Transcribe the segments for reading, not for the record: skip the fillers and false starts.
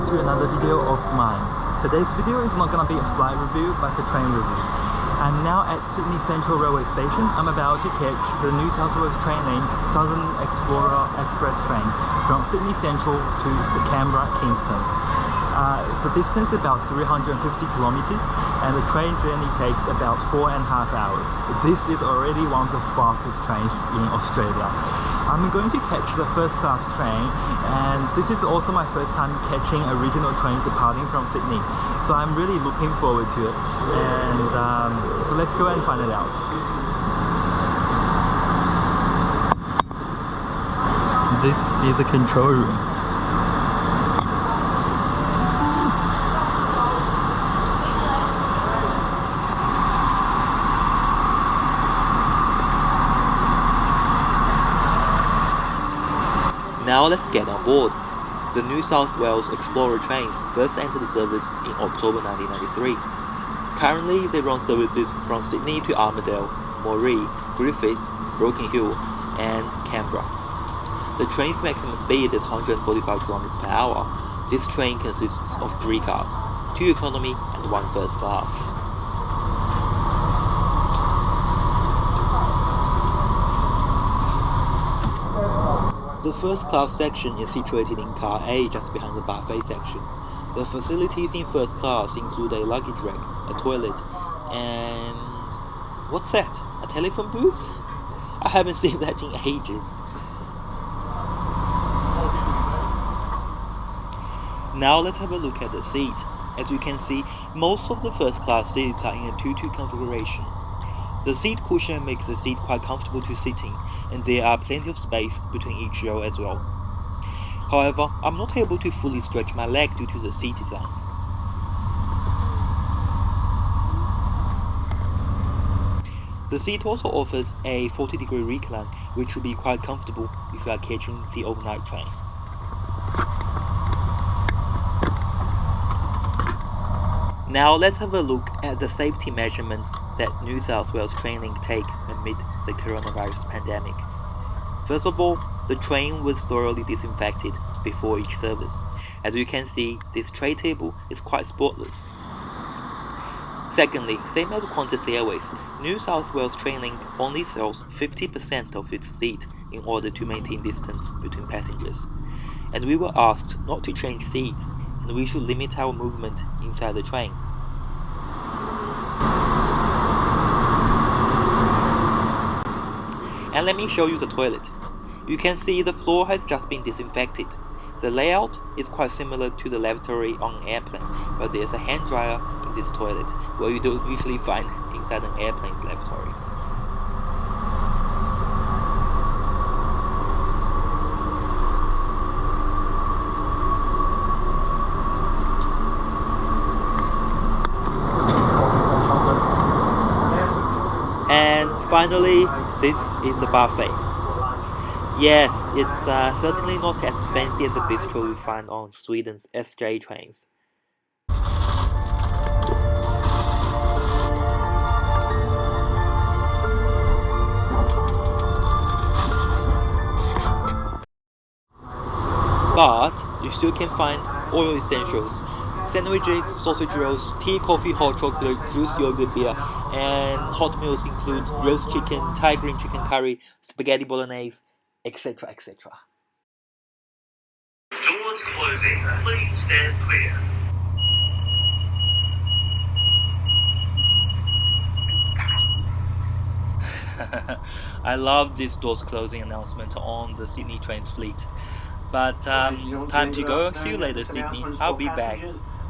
to another video of mine. Today's video is not going to be a flight review but a train review. I'm now at Sydney Central Railway Station. I'm about to catch the New South Wales TrainLink Xplorer Train from Sydney Central to Canberra Kinston. The distance is about 350 kilometers and the train journey takes about 4.5 hours. This is already one of the fastest trains in Australia. I'm going to catch the first class train, and this is also my first time catching a regional train departing from Sydney. So I'm really looking forward to it, and so let's go and find it out. This is the control room. Now let's get on board. The New South Wales Xplorer trains first entered the service in October 1993. Currently, they run services from Sydney to Armadale, Moree, Griffith, Broken Hill, and Canberra. The train's maximum speed is 145 km per hour. This train consists of 3 cars, 2 economy and 1 first class. The first class section is situated in car A just behind the buffet section. The facilities in first class include a luggage rack, a toilet, and... what's that? A telephone booth? I haven't seen that in ages. Now let's have a look at the seat. As you can see, most of the first class seats are in a 2-2 configuration. The seat cushion makes the seat quite comfortable to sit in, and there are plenty of space between each row as well. However, I'm not able to fully stretch my leg due to the seat design. The seat also offers a 40-degree recline, which will be quite comfortable if you are catching the overnight train. Now let's have a look at the safety measurements that New South Wales TrainLink take amid the coronavirus pandemic. First of all, the train was thoroughly disinfected before each service. As you can see, this tray table is quite spotless. Secondly, same as Qantas Airways, New South Wales TrainLink only sells 50% of its seat in order to maintain distance between passengers. And we were asked not to change seats, and we should limit our movement inside the train. And let me show you the toilet. You can see the floor has just been disinfected. The layout is quite similar to the lavatory on an airplane, but there's a hand dryer in this toilet, where you don't usually find inside an airplane's lavatory. And finally, this is the buffet. Yes, it's certainly not as fancy as the bistro you find on Sweden's SJ trains. But you still can find all essentials: sandwiches, sausage rolls, tea, coffee, hot chocolate, juice, yogurt, beer, and hot meals include roast chicken, Thai green chicken curry, spaghetti bolognese, etc. etc. Doors closing. Please stand clear. I love this doors closing announcement on the Sydney trains fleet. But time to go. See you later, Sydney. I'll be back.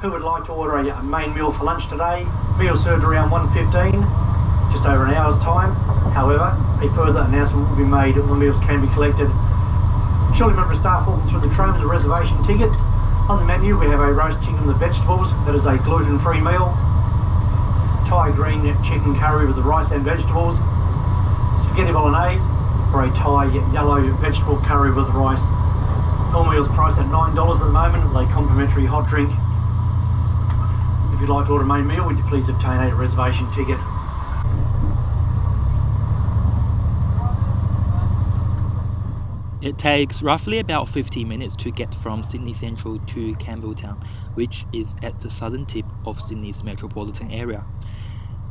Who would like to order a main meal for lunch today? Meal served around 1:15, just over an hour's time. However, a further announcement will be made when meals can be collected. Shortly, member of staff walking through the train with a reservation ticket. On the menu, we have a roast chicken with vegetables. That is a gluten-free meal. Thai green chicken curry with the rice and vegetables. Spaghetti bolognese, or a Thai yellow vegetable curry with rice. All meals priced at $9 at the moment with a complimentary hot drink. If you'd like to order a main meal, would you please obtain a reservation ticket? It takes roughly about 15 minutes to get from Sydney Central to Campbelltown, which is at the southern tip of Sydney's metropolitan area.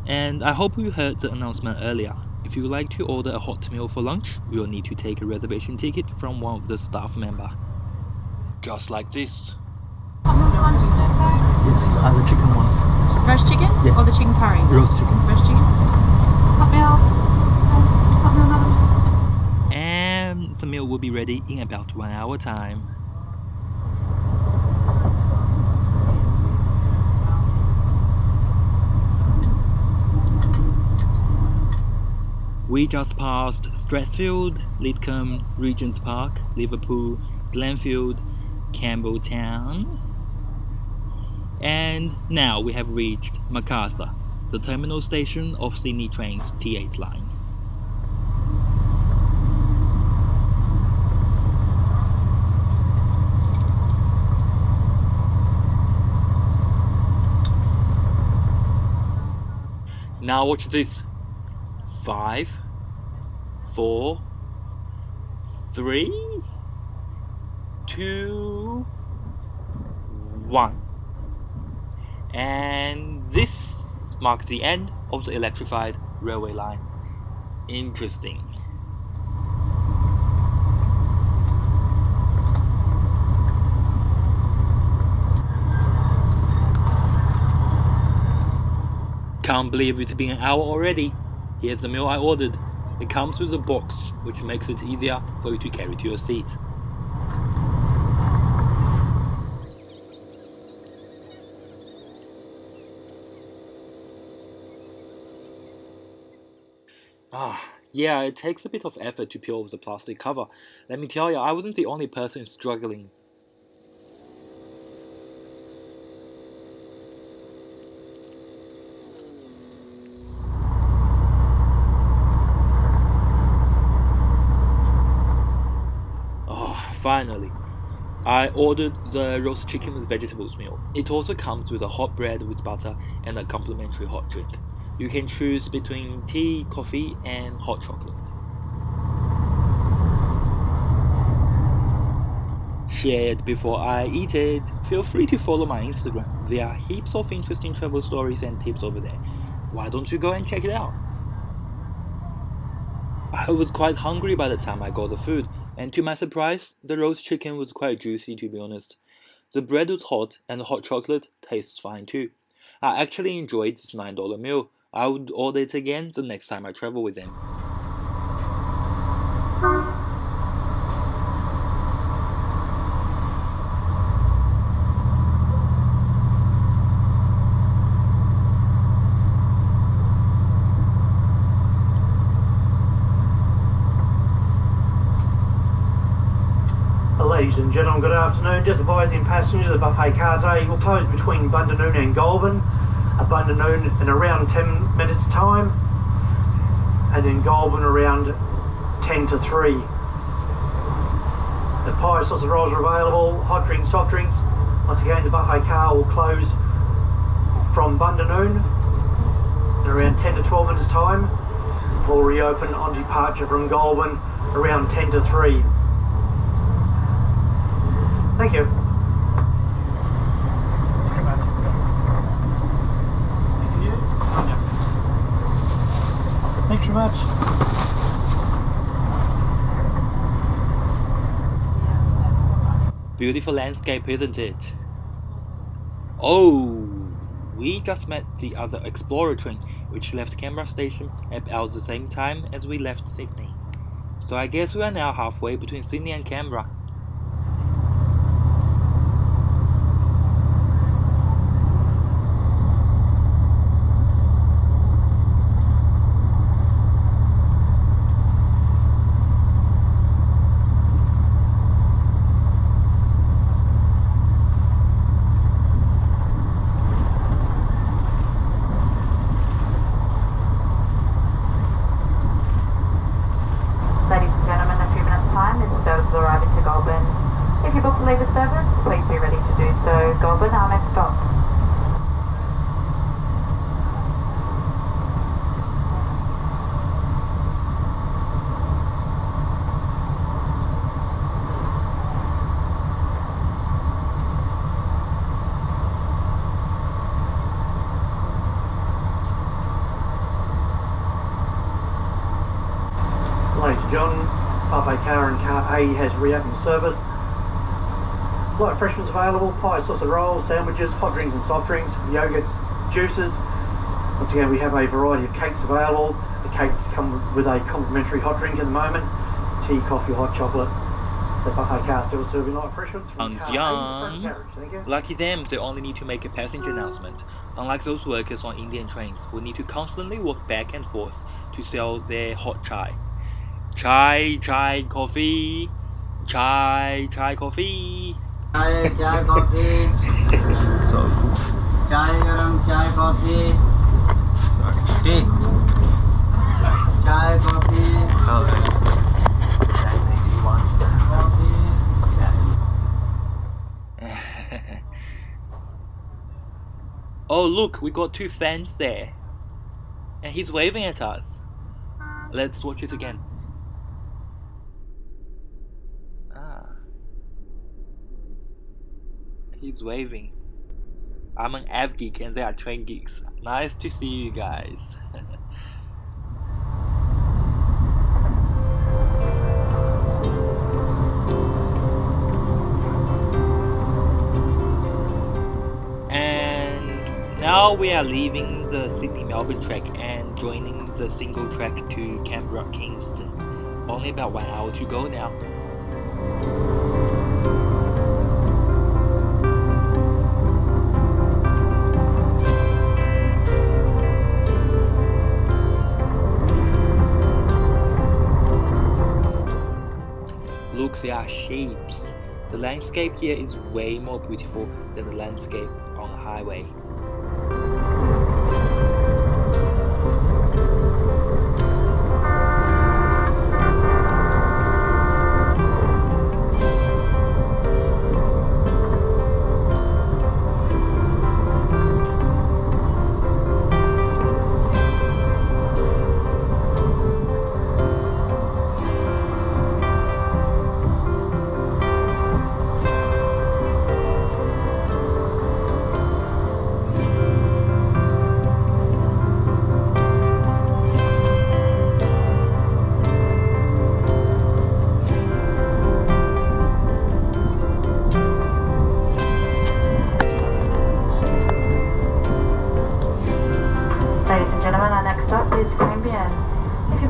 And I hope you heard the announcement earlier. If you would like to order a hot meal for lunch, you will need to take a reservation ticket from one of the staff members. Just like this. Hot milk lunch, Yes, the chicken one. roast chicken, Yeah. or the chicken curry? Roast chicken. Roast chicken. Hot milk. Hot milk, madam. And the meal will be ready in about 1 hour time. We just passed Strathfield, Lidcombe, Regent's Park, Liverpool, Glenfield, Campbelltown, and now we have reached Macarthur, the terminal station of Sydney Train's T8 line. Now watch this. 5, 4, 3, 2, 1. And this marks the end of the electrified railway line. Interesting. Can't believe it's been an hour already. Here's the meal I ordered. It comes with a box, which makes it easier for you to carry to your seat. Yeah, it takes a bit of effort to peel off the plastic cover. Let me tell you, I wasn't the only person struggling. Finally, I ordered the roast chicken with vegetables meal. It also comes with a hot bread with butter and a complimentary hot drink. You can choose between tea, coffee, and hot chocolate. Share it before I eat it. Feel free to follow my Instagram. There are heaps of interesting travel stories and tips over there. Why don't you go and check it out? I was quite hungry by the time I got the food, and to my surprise, the roast chicken was quite juicy, to be honest. The bread was hot and the hot chocolate tastes fine too. I actually enjoyed this $9 meal. I would order it again the next time I travel with them. Ladies and gentlemen, good afternoon. Just advising passengers the buffet car today will close between Bundanoon and Goulburn. At Bundanoon in around 10 minutes time, and then Goulburn around 10 to 3. The pie sausage rolls are available, hot drinks, soft drinks. Once again, the buffet car will close from Bundanoon in around 10 to 12 minutes time. Will reopen on departure from Goulburn around 10 to 3. Thank you. Thanks very much. Beautiful landscape, isn't it? Oh, we just met the other Xplorer train, which left Canberra Station at about the same time as we left Sydney. So I guess we are now halfway between Sydney and Canberra. Ladies and gentlemen, in a few minutes' time, this service will arrive into Goulburn. If you book to leave the service, please be ready to do so. Goulburn, our next stop. Ladies and gentlemen, Parfait car and car A has reopened service. Light refreshments available, pie, sausage rolls, sandwiches, hot drinks and soft drinks, yogurts, juices. Once again, we have a variety of cakes available. The cakes come with a complimentary hot drink at the moment. Tea, coffee, hot chocolate. The Parfait car still serving light refreshments from car A, front carriage. Thank you. Lucky them, they only need to make a passenger announcement. Unlike those workers on Indian trains who need to constantly walk back and forth to sell their hot chai. Chai, chai, coffee. Chai, chai, coffee. Chai, chai, coffee. So cool. Chai, garam, chai, coffee. Sorry. Tea. Chai, coffee. So that's easy one. Coffee. Oh look, we got two fans there. And he's waving at us. Let's watch it again. He's waving. I'm an av geek and they are train geeks. Nice to see you guys. And now we are leaving the Sydney-Melbourne track and joining the single track to Canberra Kinston. Only about 1 hour to go now. Look, there are shapes. The landscape here is way more beautiful than the landscape on the highway.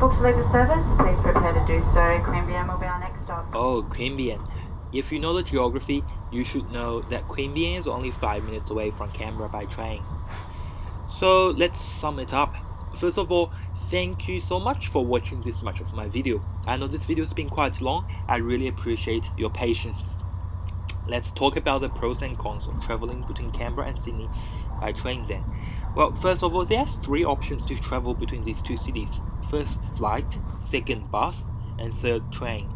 To leave the service, please prepare to do so. Queanbeyan will be our next stop. Oh, Queanbeyan. If you know the geography, you should know that Queanbeyan is only 5 minutes away from Canberra by train. So let's sum it up. First of all, thank you so much for watching this much of my video. I know this video has been quite long. I really appreciate your patience. Let's talk about the pros and cons of traveling between Canberra and Sydney by train then. Well, first of all, there are 3 options to travel between these 2 cities. First, flight, second, bus, and third, train.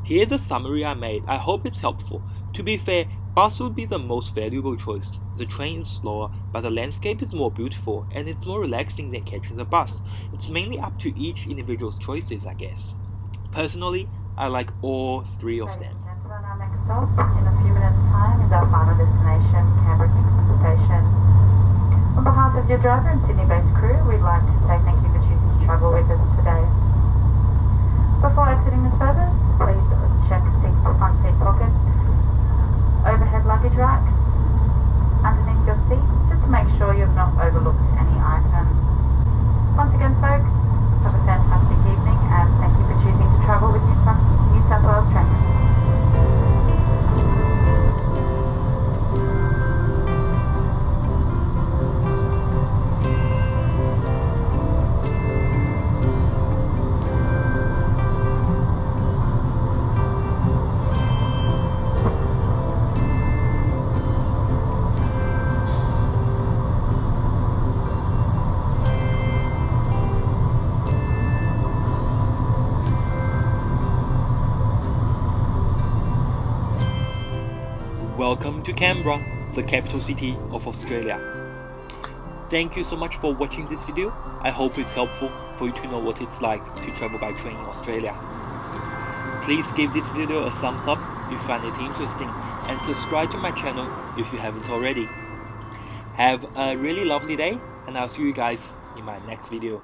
Here's the summary I made. I hope it's helpful. To be fair, bus would be the most valuable choice. The train is slower, but the landscape is more beautiful, and it's more relaxing than catching the bus. It's mainly up to each individual's choices, I guess. Personally, I like all 3 of them. Our next stop in a few minutes' time is our final destination, Canberra Kinston Station. On behalf of your driver and Sydney-based crew, we'd like to say thank you for choosing to travel with us today. Before exiting the service, please check front seat pockets, overhead luggage racks, underneath your seats, just to make sure you've not overlooked any items. Once again, folks, have a fantastic evening and thank you for choosing to travel with New South Wales Train. Welcome to Canberra, the capital city of Australia. Thank you so much for watching this video. I hope it's helpful for you to know what it's like to travel by train in Australia. Please give this video a thumbs up if you find it interesting and subscribe to my channel if you haven't already. Have a really lovely day and I'll see you guys in my next video.